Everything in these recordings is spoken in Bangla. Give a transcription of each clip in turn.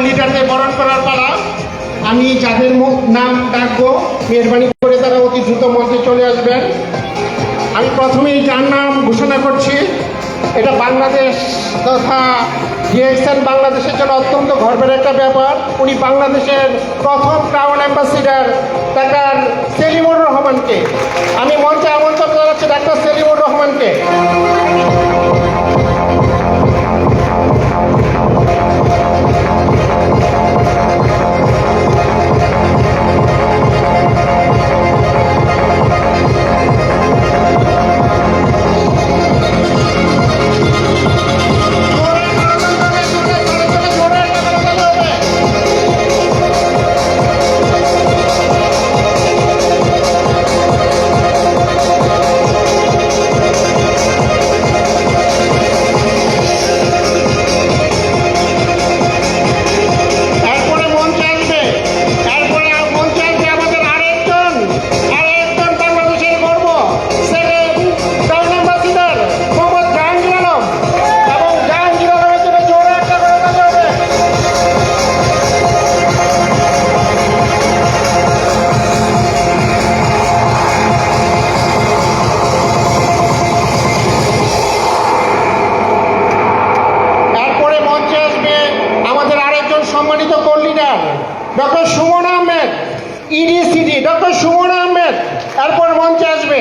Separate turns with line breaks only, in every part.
লিডারদের বরণ করার পালা। আমি যাদের নাম ডাকবো মেহরবানি করে তারা অতি দ্রুত মঞ্চে চলে আসবেন। আমি প্রথমেই যার নাম ঘোষণা করছি, এটা বাংলাদেশ তথা ডিএক্সএন বাংলাদেশের জন্য অত্যন্ত গর্বের একটা ব্যাপার। উনি বাংলাদেশের প্রথম ক্রাউন অ্যাম্বাসিডার ডাক্তার সেলিমুর রহমানকে আমি মঞ্চে আমন্ত্রণ জানাচ্ছি। ডাক্তার সেলিমুর রহমানকে। সম্মানিত core leader doctor Sumon Ahmed, EDCD doctor Sumon Ahmed এরপর মঞ্চে আসবে।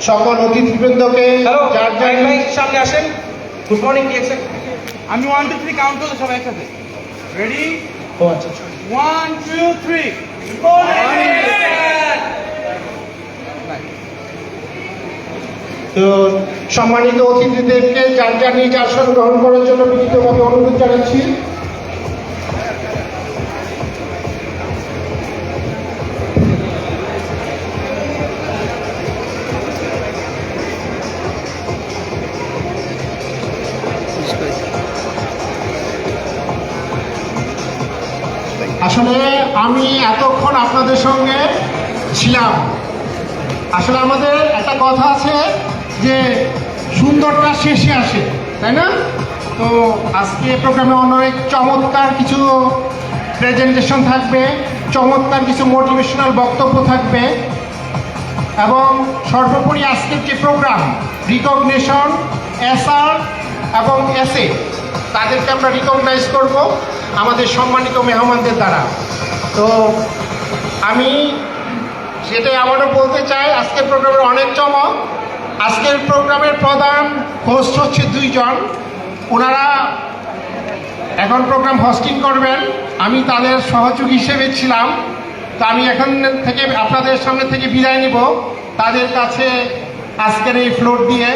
সকল অতিথিবৃন্দকে
হ্যালো
যার যার
ভাই সামনে আসেন। Good morning ডিএক্সএ। আমি 1 2 3 কাউন্ট করলে সবাই একসাথে রেডি।
ও আচ্ছা
1 2 3 গুড মর্নিং।
তো সম্মানিত অতিথিদেরকে যার যার নিজ আসন গ্রহণ করার জন্য বিনীতভাবে অনুরোধ জানাচ্ছি। আসলে আমি এতক্ষণ আপনাদের সঙ্গে ছিলাম। আসলে আমাদের একটা কথা আছে যে সুন্দরটা শেষে আসে, তাই না? তো আজকে প্রোগ্রামে অনেক চমৎকার কিছু প্রেজেন্টেশন থাকবে, চমৎকার কিছু মোটিভেশনাল বক্তব্য থাকবে এবং সর্বোপরি আজকের যে প্রোগ্রাম রিকগনিশন, এসআর এবং এসএ, তাদেরকে আমরা রিকগনাইজ করব আমাদের সম্মানিত মেহমানদের দ্বারা। তো আমি সেটাই আবারও বলতে চাই, আজকের প্রোগ্রামের অনেক চমক। আজকের প্রোগ্রামের প্রধান হোস্ট হচ্ছে দুইজন, ওনারা এখন প্রোগ্রাম হোস্টিং করবেন, আমি তাদের সহযোগী হিসেবে ছিলাম। তো আমি এখন থেকে আপনাদের সামনে থেকে বিদায় নিব তাদের কাছে আজকের এই ফ্লোর দিয়ে।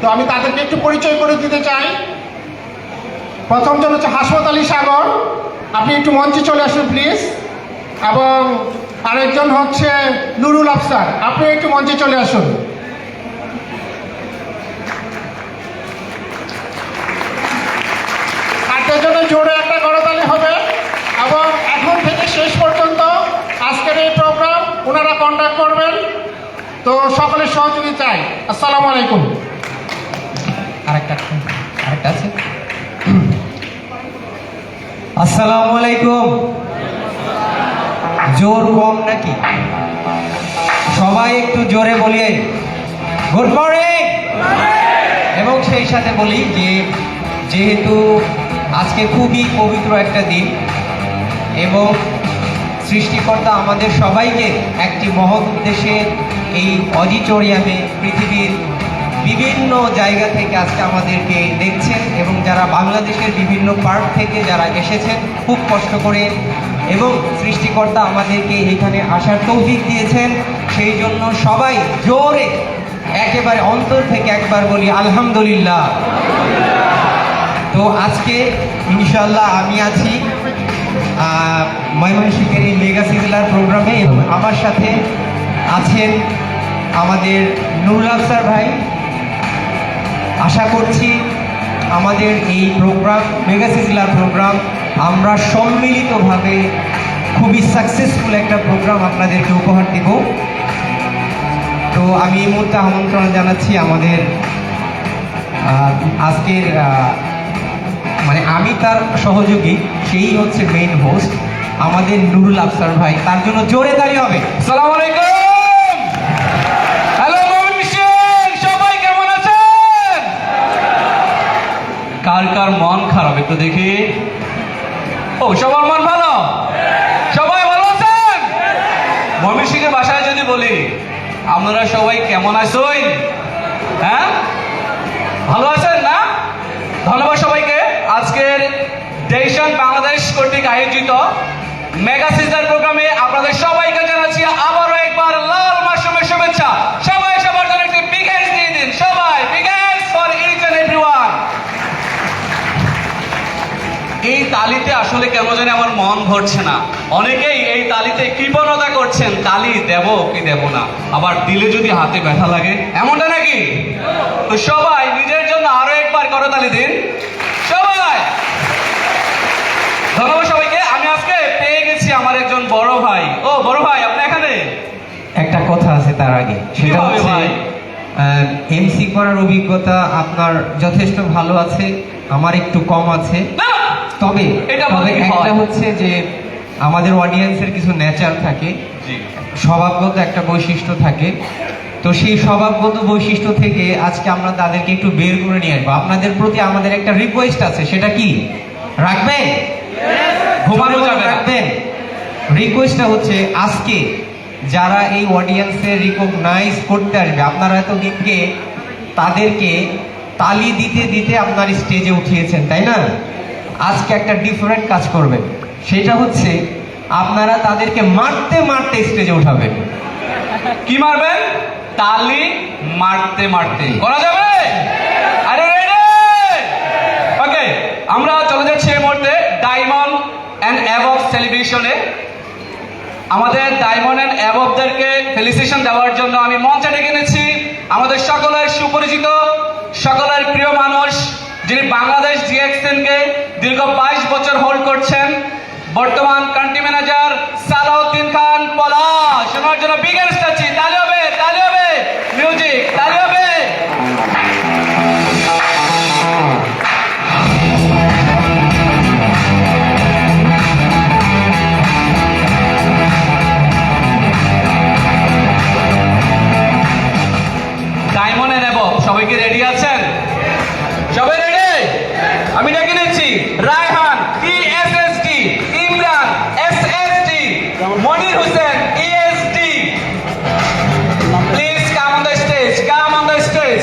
তো আমি তাদেরকে একটু পরিচয় করে দিতে চাই। প্রথমজন হচ্ছে হাসমত আলী সাগর, আপনি একটু মঞ্চে চলে আসুন প্লিজ। এবং আরেকজন হচ্ছে নুরুল আফসার, আপনি একটু মঞ্চে চলে আসুন। তাদের জন্য জোরে একটা করতালি হবে। এবং এখন থেকে শেষ পর্যন্ত আজকের এই প্রোগ্রাম ওনারা কন্ডাক্ট করবেন। তো সকলের সহযোগিতা চাই। আসসালামু আলাইকুম।
আরেকটা আছে। আসসালামু আলাইকুম। জোর কম নাকি? সবাই একটু জোরে বলিয়ে গুড মর্নিং। এবং সেই সাথে বলি যে যেহেতু আজকে খুবই পবিত্র একটা দিন এবং সৃষ্টিকর্তা আমাদের সবাইকে একটি মহৎ উদ্দেশ্যে এই অডিটোরিয়ামে পৃথিবীর বিভিন্ন জায়গা থেকে আজকে আমাদেরকে দেখছেন এবং যারা বাংলাদেশের বিভিন্ন পার্ট থেকে যারা এসেছেন খুব কষ্ট করে, এবং সৃষ্টিকর্তা আমাদেরকে এখানে আসার তৌফিক দিয়েছেন, সেই জন্য সবাই জোরে একেবারে অন্তর থেকে একবার বলি আলহামদুলিল্লাহ। তো আজকে ইনশাল্লাহ আমি আছি ময়মনসিংহের এই মেগা সিজলার প্রোগ্রামে এবং আমার সাথে আছেন আমাদের নুরুল আফসার ভাই। আশা করছি আমাদের এই প্রোগ্রাম মেগা সিজলার প্রোগ্রাম আমরা সম্মিলিতভাবে খুবই সাকসেসফুল একটা প্রোগ্রাম আপনাদেরকে উপহার দেব। তো আমি এই মুহূর্তে আমন্ত্রণ জানাচ্ছি আমাদের আজকের মানে আমি তার সহযোগী, সেই হচ্ছে মেইন হোস্ট আমাদের নুরুল আফসার ভাই। তার জন্য জোরে তালি হবে।
আসসালামু আলাইকুম। হ্যালো ময়মনসিংহ, সবাই কেমন আছেন? কার কার মন খারাপ একটু দেখি। ও সবার মন ভালো, সবাই ভালো আছেন? ময়মনসিংহের ভাষায় যদি বলি আপনারা সবাই কেমন আছেন? হ্যাঁ, ভালো আছেন না? ধন্যবাদ সবাইকে। আজকের ডেইশন বাংলাদেশ কর্তৃক আয়োজিত মেগা সিজলার প্রোগ্রামে আপনাদের সবাইকে জানাচ্ছি আবারও একবার লাল মাসুমের শুভেচ্ছা। সবাই সবার জন্য একটি বিগ হ্যান্ডস দিয়ে দিন। সবাই big hands for each and everyone. এই তালিতে আসলে কেন জানি আমার মন ভরছে না। অনেকেই এই তালিতে কৃপণতা করছেন, তালি দেব কি দেব না, আবার দিলে যদি হাতে ব্যথা লাগে, এমনটা নাকি? তো সবাই নিজের জন্য আরো একবার করতালি দিন সবাই। ধন্যবাদ সবাইকে। আমি আজকে পেয়ে গেছি আমার একজন বড় ভাই। ও বড় ভাই, আপনি এখানে?
একটা কথা আছে তার আগে, সেটা হচ্ছে এমসি করার অভিজ্ঞতা আপনার যথেষ্ট ভালো আছে, আমার একটু কম আছে। তবে একটা হচ্ছে যে আমাদের অডিয়েন্সের কিছু নেচার থাকে, স্বভাবগত একটা বৈশিষ্ট্য থাকে। তো সেই স্বভাবগত বৈশিষ্ট্য থেকে আজকে আমরা তাদেরকে একটু বের করে নিয়ে আসবো। আপনাদের প্রতি আমাদের একটা রিকোয়েস্ট আছে, সেটা কি রাখবেন?
ঘুমানো যাবে না।
রাখবেন। রিকোয়েস্টটা হচ্ছে আজকে যারা এই অডিয়েন্সে রিকগনাইজ করতে আসবে, আপনারা এতদিনকে তাদেরকে তালি দিতে দিতে আপনার স্টেজে উঠিয়েছেন, তাই না? আজকে একটা ডিফারেন্ট কাজ করবেন, সেটা হচ্ছে আপনারা তাদেরকে মারতে মারতে স্টেজে উঠাবেন।
কি মারবেন? তালি মারতে মারতে করা যাবে? আরে রেডি? ওকে, আমরা চলে যাচ্ছি এই মুহূর্তে ডায়মন্ড অ্যান্ড অ্যাবভ সেলিব্রেশনে। আমাদের ডায়মন্ড অ্যান্ড অ্যাবভদেরকে ফেলিসিটেশন দেওয়ার জন্য আমি মঞ্চে ডেকে এনেছি আমাদের সকলের সুপরিচিত, সকলের প্রিয় মানুষ, যিনি বাংলাদেশ জিএক্সএনকে দীর্ঘ 22 বছর হোল্ড করছেন, বর্তমান কান্ট্রি ম্যানেজার সালাউদ্দিন খান পলাশ। শোনার জন্য বিগেস্ট আছি, তালি হবে, তালি হবে, মিউজিক, তালি হবে। ডায়মন্ড এন্ড অ্যাবভ সবাই কি রেডি আছেন? সবাই রেডি? আমি ডেকে নিচ্ছি Raihan ESSD, Imran SSD, Monir Hossain ESD. Please come on the stage, come on the stage.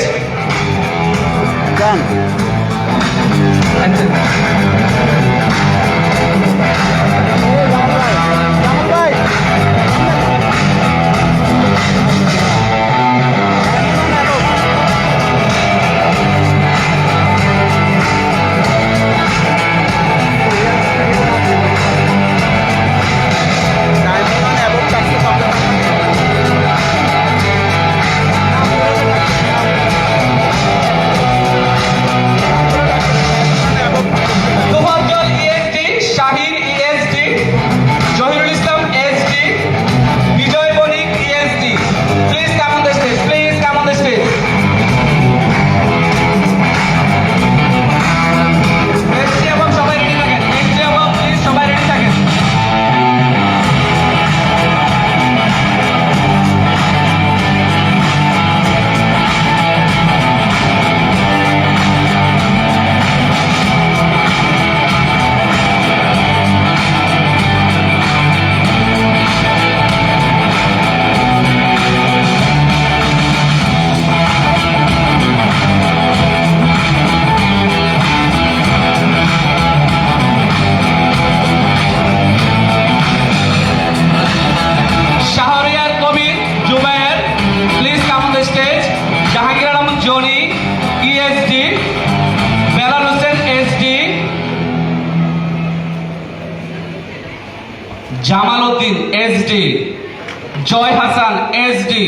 Tofazzal ESD, Shahin ESD, Zahirul Islam SD, Bijoy Banik ESD. Please come on the stage, please come on the stage. SD এবং সবাই রেডি থাকেন, এসডি এবং প্লিজ সবাই রেডি থাকেন। Shahriar Kabir Zubair, please come on the stage. Jahangir Alam Johny ESD, Belal Hossain SD, Jamal Uddin SD, Joy Hasan SD,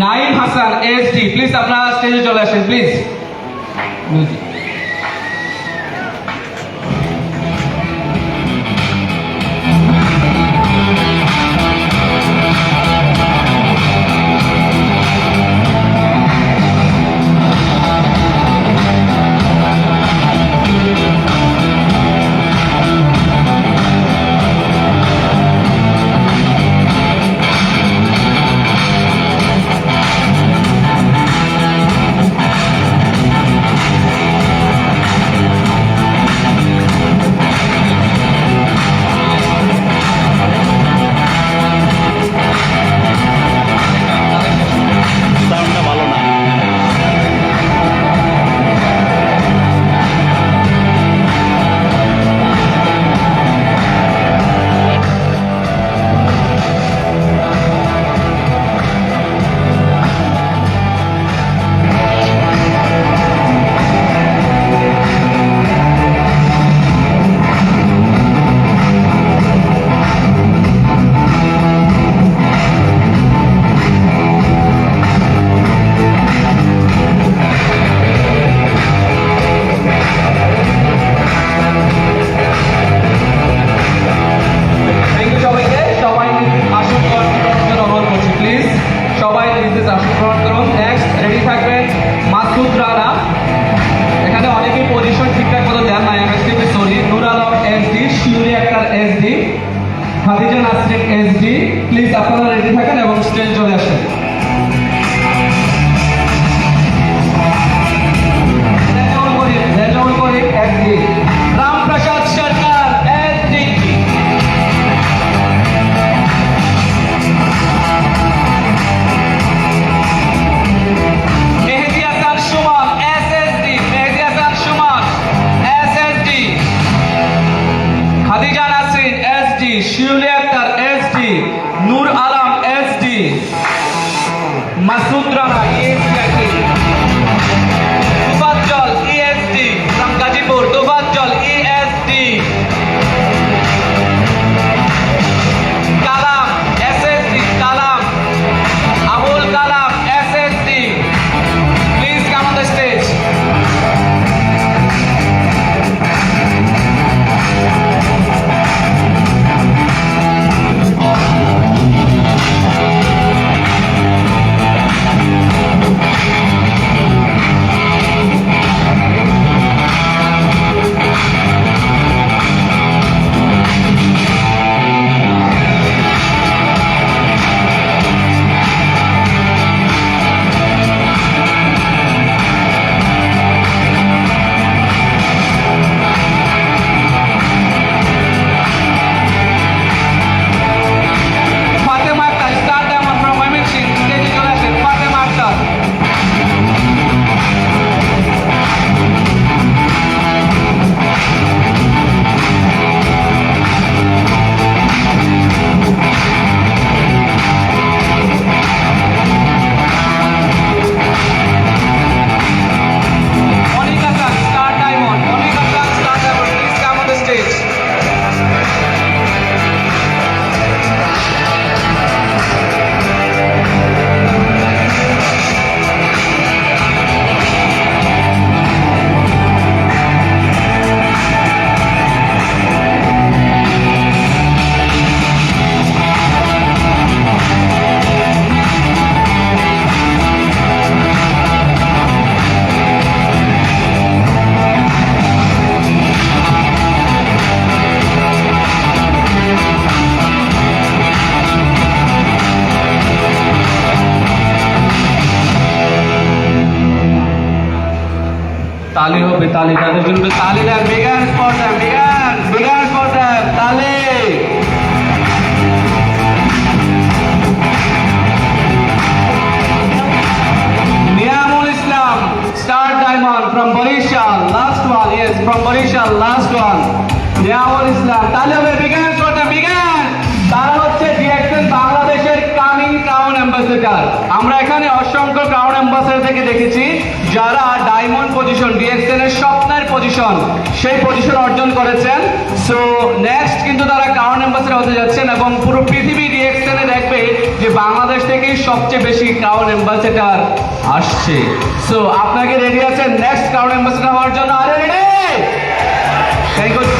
Naim Hasan SD. Please আপনারা স্টেজে চলে আসেন, please. Khadija Nasrin SD, please আপনারা রেডি থাকেন এবং স্টেজে চলে আসেন। Ramprasad Sarkar SD, Shiuli Akter SD, Nur Alam SD, Masud Rana ESD, Tofazzal ESD from Gazipur, Tofazzal ESD, Kalam SSD, Kalam Abul Kalam SSD, please come on the stage. Fatima Akhtar, Star Diamond from Mymensingh, stage collection, Fatima Akhtar. Monica Khan, Star Diamond, Monica Khan, Star Diamond, please come on the stage. তালি হবে, তালি তাদের জন্য তালি দেন, big hand for them, big hand for them, তালি। Niamul Islam, star diamond from Barishal, last one, yes from Barishal, last one, Niamul Islam, তালি হবে, বিগান ফর দেম, বিগান। তারা হচ্ছে ডিএক্সএন বাংলাদেশের কামিং ক্রাউন অ্যাম্বাসেডর। আমরা এখানে অসংখ্য ক্রাউন অ্যাম্বাসেডর থেকে দেখেছি যারা ডায়মন্ড পজিশন, ডিএক্সএন এর স্বপ্নের পজিশন, সেই পজিশন অর্জন করেছেন। সো নেক্সট কিন্তু তারা ক্রাউন অ্যাম্বাসেডর হতে যাচ্ছেন এবং পুরো পৃথিবী ডিএক্সএন এ দেখবে যে বাংলাদেশ থেকেই সবচেয়ে বেশি ক্রাউন অ্যাম্বাসেডর আসছে। সো আপনাকে রেডি আছেন নেক্সট ক্রাউন অ্যাম্বাসেডর হওয়ার জন্য? আরে রেডি? Thank you.